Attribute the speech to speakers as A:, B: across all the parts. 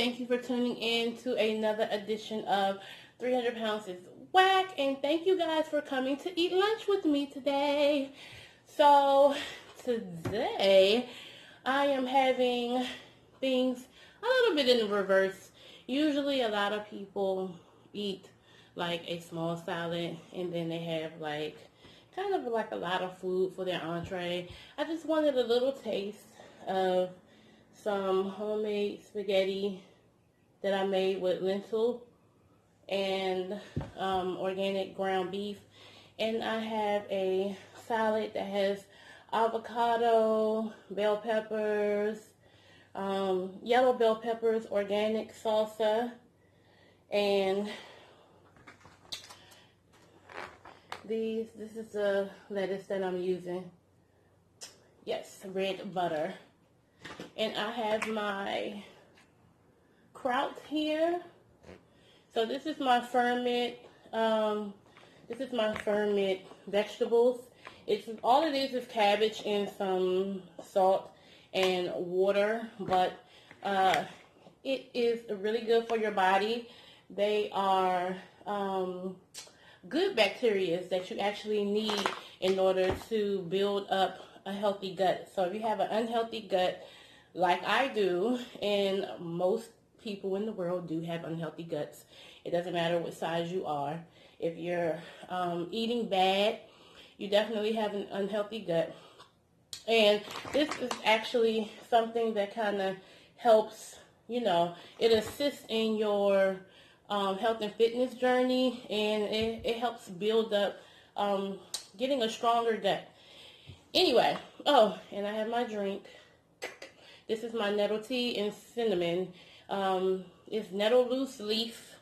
A: Thank you for tuning in to another edition of 300 Pounds is Whack. And thank you guys for coming to eat lunch with me today. So, today I am having things a little bit in reverse. Usually a lot of people eat like a small salad and then they have like kind of like a lot of food for their entree. I just wanted a little taste of some homemade spaghetti that I made with lentil and organic ground beef. And I have a salad that has avocado, bell peppers, yellow bell peppers, organic salsa, and this is the lettuce that I'm using. Yes, red butter. And I have my kraut here. So this is my ferment. This is my ferment vegetables. It's all it is cabbage and some salt and water, but it is really good for your body. They are good bacteria that you actually need in order to build up a healthy gut. So if you have an unhealthy gut, like I do, and most people in the world do have unhealthy guts. It doesn't matter what size you are. If you're eating bad, you definitely have an unhealthy gut. And this is actually something that kind of helps, it assists in your health and fitness journey, and it helps build up getting a stronger gut. Anyway, and I have my drink. This is my nettle tea and cinnamon. It's nettle loose leaf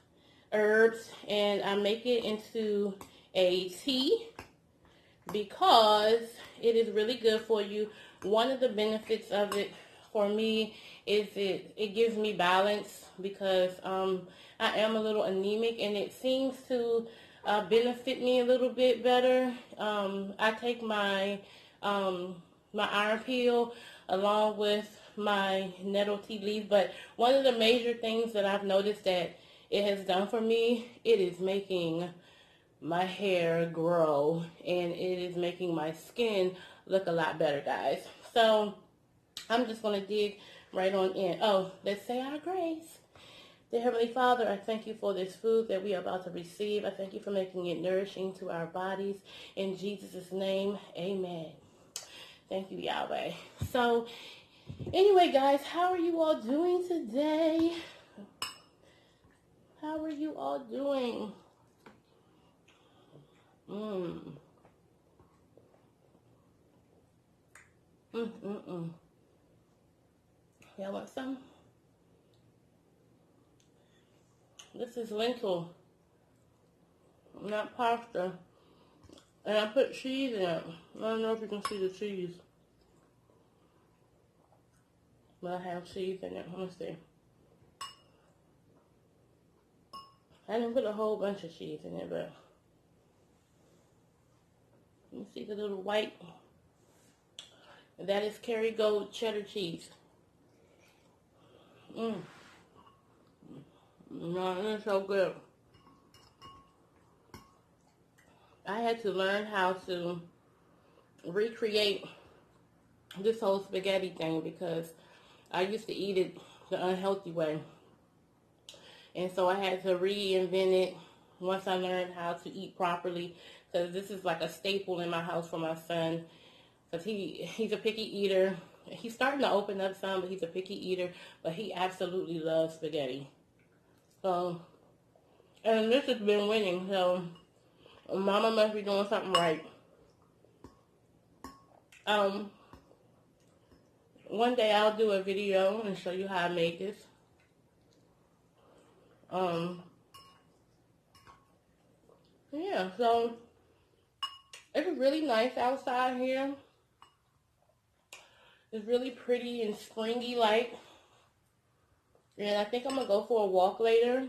A: herbs, and I make it into a tea because it is really good for you. One of the benefits of it for me is it gives me balance because I am a little anemic, and it seems to benefit me a little bit better. I take my iron pill along with my nettle tea leaf, but one of the major things that I've noticed that it has done for me, it is making my hair grow, and it is making my skin look a lot better, guys. So I'm just going to dig right on in. Let's say our grace. Dear Heavenly Father, I thank you for this food that we are about to receive. I thank you for making it nourishing to our bodies. In Jesus' name, amen. Thank you, Yahweh. So, anyway, guys, how are you all doing today? How are you all doing? Y'all want some? This is lentil, not pasta. And I put cheese in it. I don't know if you can see the cheese, but I have cheese in it. Let me see. I didn't put a whole bunch of cheese in it, but you see the little white. That is Kerrygold cheddar cheese. No, it's so good. I had to learn how to recreate this whole spaghetti thing because I used to eat it the unhealthy way. And so I had to reinvent it once I learned how to eat properly, because this is like a staple in my house for my son, because he's a picky eater. He's starting to open up some, but he's a picky eater, but he absolutely loves spaghetti. So, and this has been winning, so Mama must be doing something right. One day I'll do a video and show you how I made this. Yeah, so it's really nice outside here. It's really pretty and springy like. And I think I'm going to go for a walk later.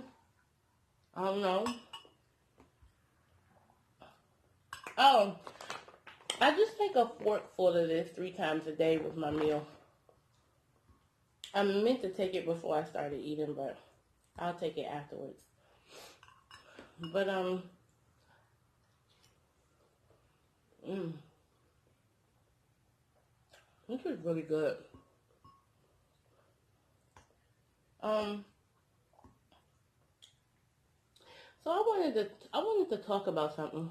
A: I don't know. I just take a fork full of this 3 times a day with my meal. I meant to take it before I started eating, but I'll take it afterwards. But this is really good. Um, so I wanted to talk about something.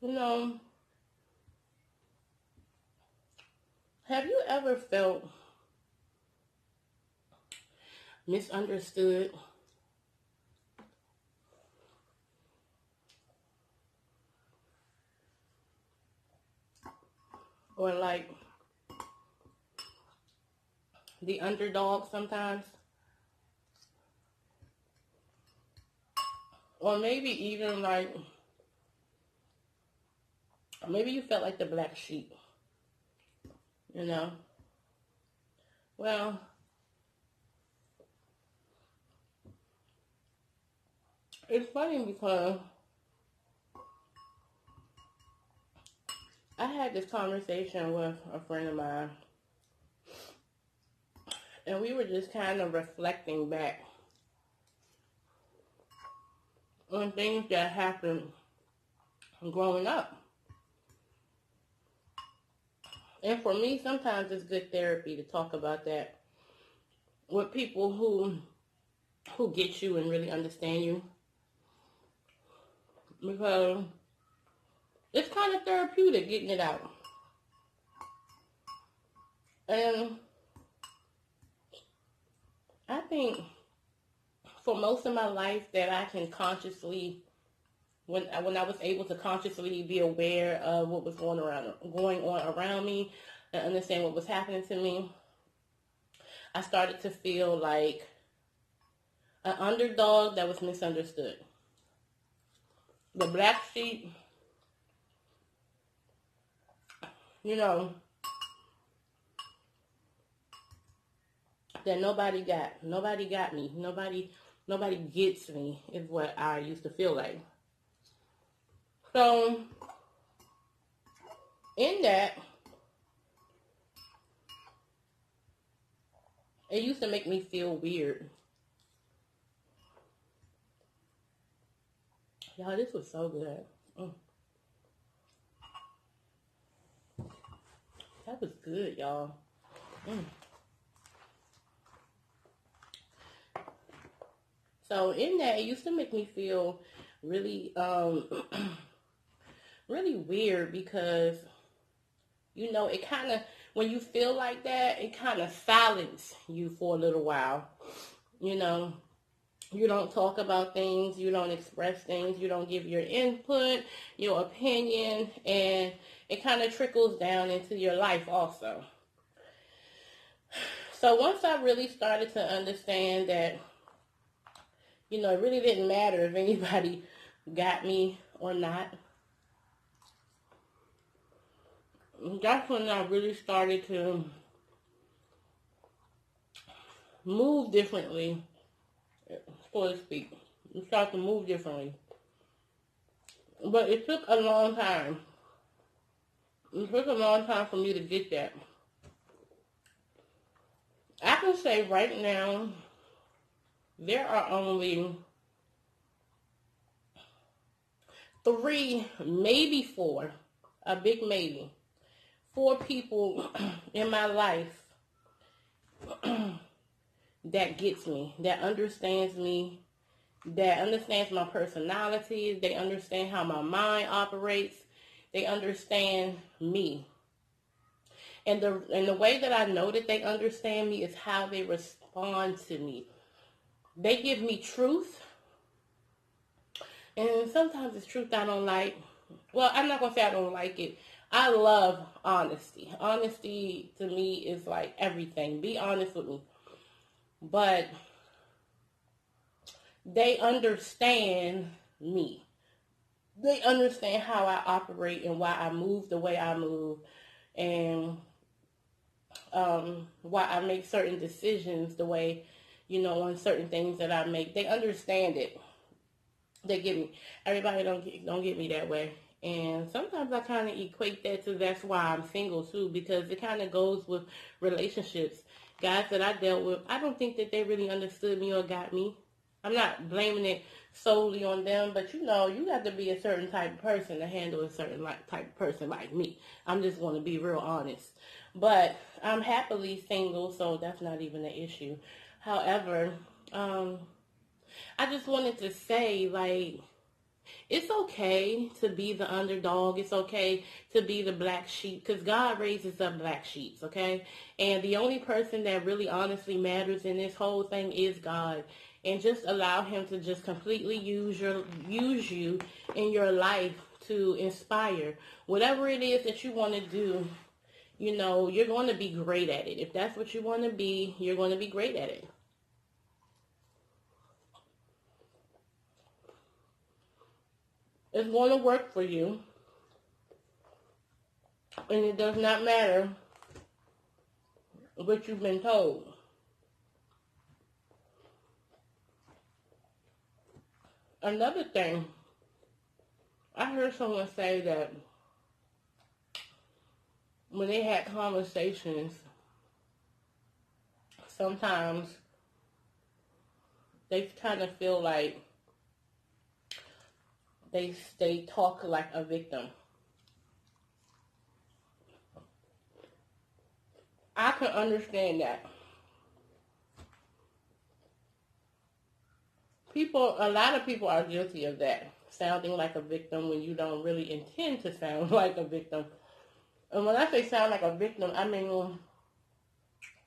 A: You know, have you ever felt misunderstood? Or like the underdog sometimes? Or maybe even like, maybe you felt like the black sheep, you know? Well, it's funny because I had this conversation with a friend of mine, and we were just kind of reflecting back on things that happened growing up. And for me, sometimes it's good therapy to talk about that with people who get you and really understand you. Because it's kind of therapeutic getting it out. And I think for most of my life that I can consciously, when I was able to consciously be aware of what was going on around me and understand what was happening to me, I started to feel like an underdog that was misunderstood. The black sheep, you know, that nobody got me. Nobody gets me is what I used to feel like. So in that, it used to make me feel weird. Y'all, this was so good. That was good, y'all. So in that, it used to make me feel really, really weird because, you know, it kind of, when you feel like that, it kind of silences you for a little while. You know, you don't talk about things, you don't express things, you don't give your input, your opinion, and it kind of trickles down into your life also. So once I really started to understand that, you know, it really didn't matter if anybody got me or not, that's when I really started to move differently, so to speak. You start to move differently. But it took a long time. It took a long time for me to get that. I can say right now, there are only 3, maybe 4, a big maybe, 4 people in my life that gets me, that understands me, that understands my personality, they understand how my mind operates, they understand me. And the way that I know that they understand me is how they respond to me. They give me truth, and sometimes it's truth I don't like. Well, I'm not going to say I don't like it. I love honesty. Honesty to me is like everything. Be honest with me. But they understand me. They understand how I operate and why I move the way I move, and why I make certain decisions the way, you know, on certain things that I make. They understand it. They get me. Everybody don't get me that way. And sometimes I kind of equate that to that's why I'm single too, because it kind of goes with relationships. Guys that I dealt with, I don't think that they really understood me or got me. I'm not blaming it solely on them, but you know, you got to be a certain type of person to handle a certain type of person like me. I'm just going to be real honest. But I'm happily single, so that's not even an issue. However, I just wanted to say, like, it's okay to be the underdog. It's okay to be the black sheep because God raises up black sheeps, okay? And the only person that really honestly matters in this whole thing is God. And just allow him to just completely use you in your life to inspire. Whatever it is that you want to do, you know, you're going to be great at it. If that's what you want to be, you're going to be great at it. It's going to work for you. And it does not matter what you've been told. Another thing, I heard someone say that when they had conversations, sometimes they kind of feel like they talk like a victim. I can understand that. A lot of people are guilty of that, sounding like a victim when you don't really intend to sound like a victim. And when I say sound like a victim, I mean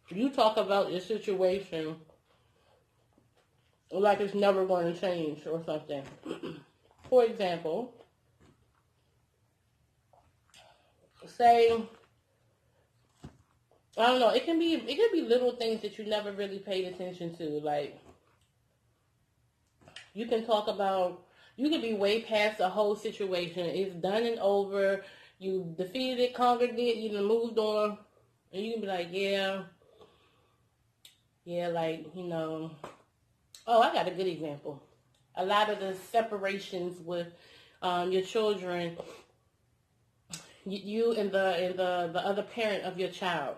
A: you talk about your situation like it's never going to change or something. For example, say, I don't know, it can be little things that you never really paid attention to. Like, you can talk about, you can be way past the whole situation. It's done and over. You defeated it, conquered it, you done moved on. And you can be like, yeah, like, you know. Oh, I got a good example. A lot of the separations with your children, you and the other parent of your child.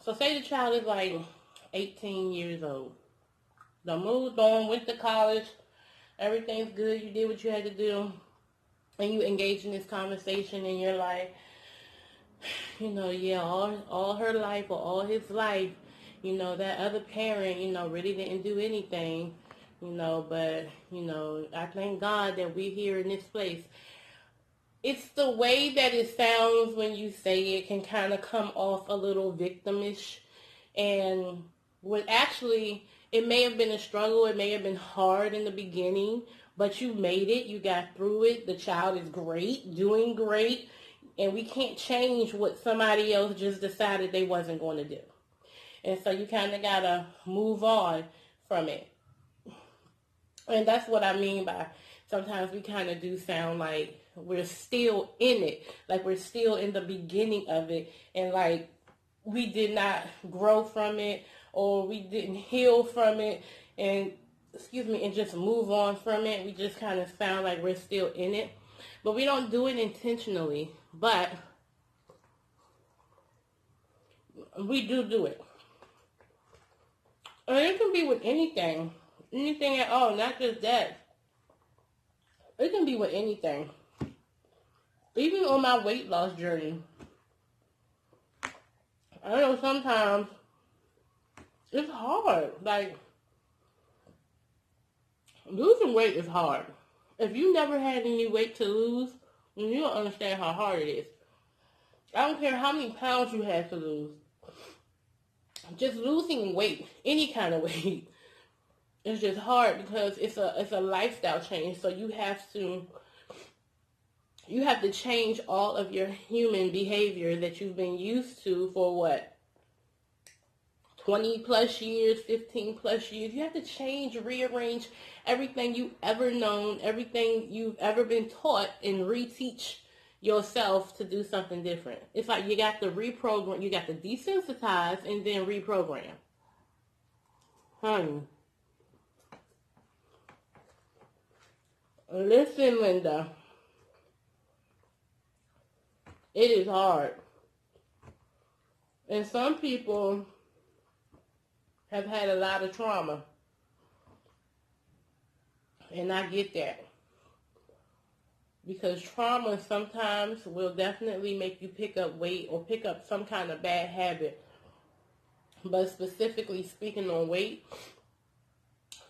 A: So say the child is like 18 years old. They moved on, went to college, everything's good, you did what you had to do, and you engage in this conversation and you're like, you know, yeah, all her life or all his life, you know, that other parent, you know, really didn't do anything, you know, but, you know, I thank God that we're here in this place. It's the way that it sounds when you say it can kind of come off a little victimish. And when actually it may have been a struggle, it may have been hard in the beginning, but you made it, you got through it. The child is great, doing great, and we can't change what somebody else just decided they wasn't going to do. And so you kind of got to move on from it. And that's what I mean by sometimes we kind of do sound like we're still in it, like we're still in the beginning of it, and like we did not grow from it or we didn't heal from it and just move on from it. We just kind of sound like we're still in it, but we don't do it intentionally, but we do it. And it can be with anything at all, not just that. It can be with anything. Even on my weight loss journey, I know sometimes it's hard. Like, losing weight is hard. If you never had any weight to lose, then you don't understand how hard it is. I don't care how many pounds you have to lose. Just losing weight, any kind of weight, is just hard because it's a lifestyle change. So you have to change all of your human behavior that you've been used to for what? 20 plus years, 15 plus years. You have to change, rearrange everything you've ever known, everything you've ever been taught, and reteach yourself to do something different. It's like you got to reprogram, you got to desensitize and then reprogram. Honey. Listen, Linda. It is hard. And some people have had a lot of trauma. And I get that. Because trauma sometimes will definitely make you pick up weight or pick up some kind of bad habit. But specifically speaking on weight,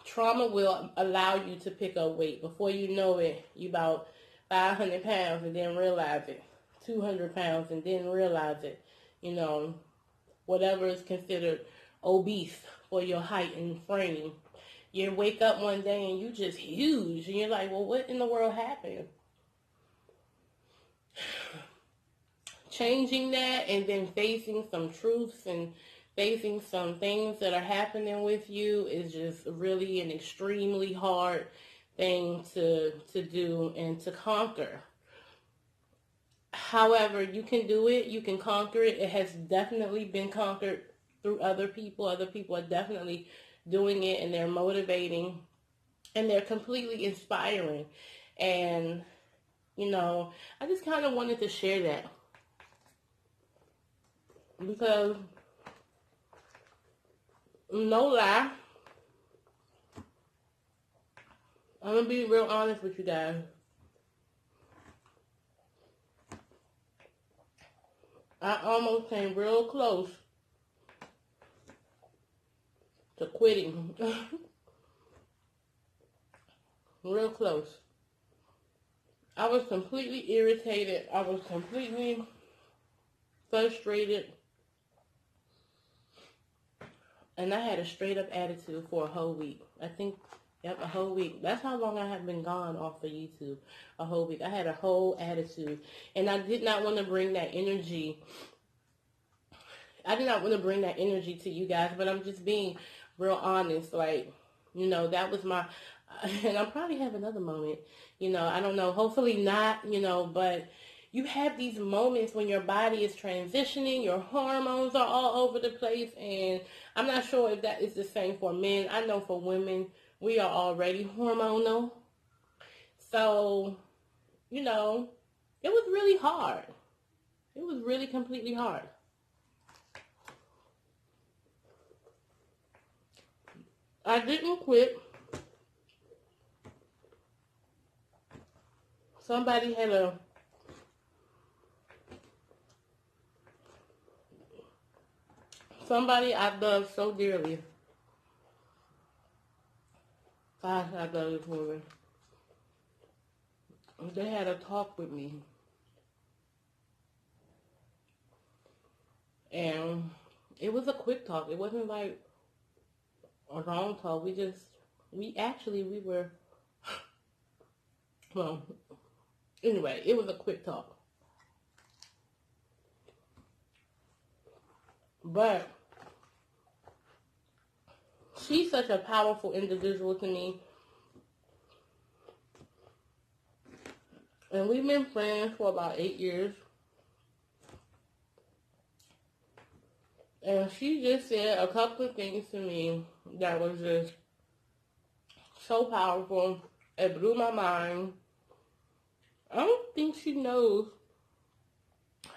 A: trauma will allow you to pick up weight. Before you know it, you about 500 pounds and then realize it. 200 pounds and then realize it. You know, whatever is considered obese for your height and frame. You wake up one day and you just huge. And you're like, well, what in the world happened? Changing that and then facing some truths and facing some things that are happening with you is just really an extremely hard thing to do and to conquer. However, you can do it. You can conquer it. It has definitely been conquered through other people. Other people are definitely doing it, and they're motivating, and they're completely inspiring. And, you know, I just kind of wanted to share that. Because, no lie, I'm going to be real honest with you guys. I almost came real close to quitting. Real close. I was completely irritated. I was completely frustrated. And I had a straight up attitude for a whole week. I think, yep, a whole week. That's how long I have been gone off of YouTube. A whole week. I had a whole attitude. And I did not want to bring that energy. I did not want to bring that energy to you guys, but I'm just being real honest. Like, you know, that was my, and I'll probably have another moment, you know, I don't know, hopefully not, you know, but you have these moments when your body is transitioning, your hormones are all over the place, and I'm not sure if that is the same for men. I know for women, we are already hormonal. So, you know, it was really hard. It was really completely hard. I didn't quit. Somebody I love so dearly. Gosh, I love this woman. They had a talk with me. And it was a quick talk. It wasn't like a long talk. We were, well, anyway, it was a quick talk. But she's such a powerful individual to me. And we've been friends for about 8 years. And she just said a couple of things to me that was just so powerful. It blew my mind. I don't think she knows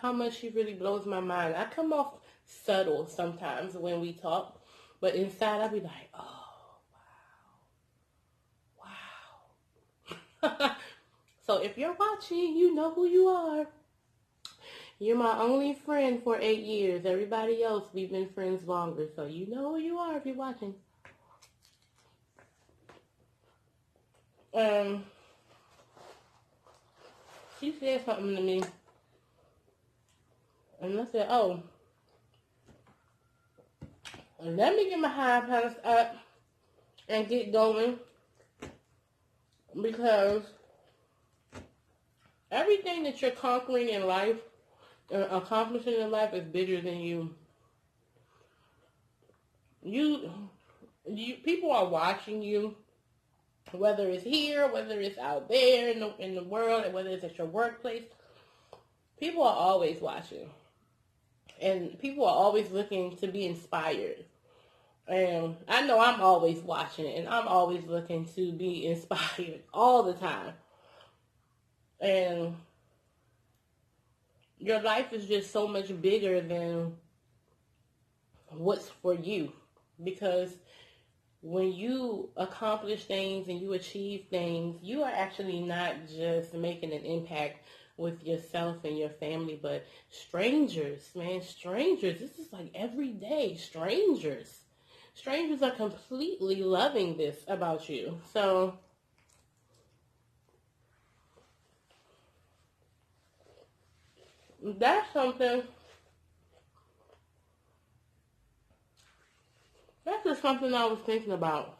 A: how much she really blows my mind. I come off subtle sometimes when we talk, but inside I'll be like, oh, wow. So if you're watching, you know who you are. You're my only friend for 8 years. Everybody else, we've been friends longer. So you know who you are if you're watching. She said something to me. And I said, oh, let me get my high pants up and get going. Because everything that you're conquering in life, accomplishing in life is bigger than you. People are watching you, whether it's here, whether it's out there in the world, and whether it's at your workplace. People are always watching, and people are always looking to be inspired. And I know I'm always watching, and I'm always looking to be inspired all the time. And your life is just so much bigger than what's for you. Because when you accomplish things and you achieve things, you are actually not just making an impact with yourself and your family, but strangers, man, strangers. This is like every day, strangers. Strangers are completely loving this about you. So that's something, that's just something I was thinking about.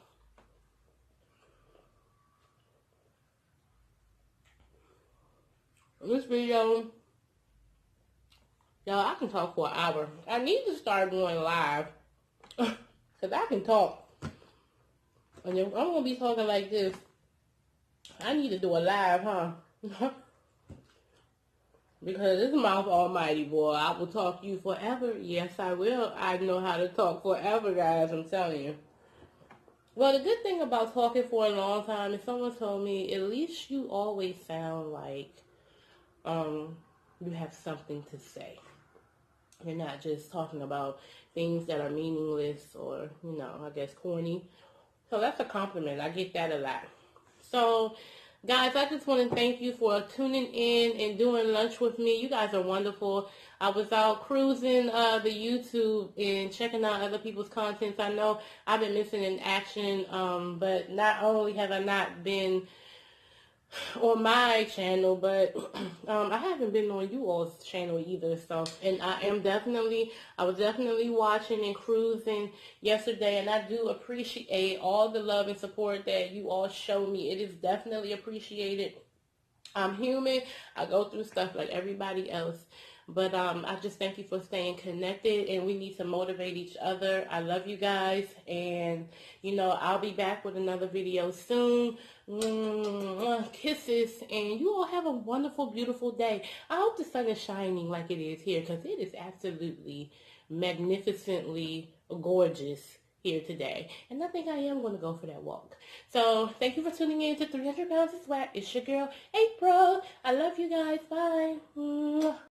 A: This video, y'all, I can talk for an hour. I need to start going live because I can talk. And if I'm going to be talking like this, I need to do a live, huh? Because this mouth almighty, boy, I will talk to you forever. Yes, I will. I know how to talk forever, guys, I'm telling you. Well, the good thing about talking for a long time is someone told me, at least you always sound like you have something to say. You're not just talking about things that are meaningless or, I guess corny. So that's a compliment. I get that a lot. So, guys, I just want to thank you for tuning in and doing lunch with me. You guys are wonderful. I was out cruising the YouTube and checking out other people's contents. I know I've been missing in action, but not only have I not been on my channel, but I haven't been on you all's channel either. So, and I was definitely watching and cruising yesterday, and I do appreciate all the love and support that you all show me. It is definitely appreciated. I'm human. I go through stuff like everybody else. But I just thank you for staying connected, and we need to motivate each other. I love you guys, and, I'll be back with another video soon. Kisses, and you all have a wonderful, beautiful day. I hope the sun is shining like it is here, because it is absolutely magnificently gorgeous here today. And I think I am going to go for that walk. So thank you for tuning in to 300 Pounds of Sweat. It's your girl, April. I love you guys. Bye.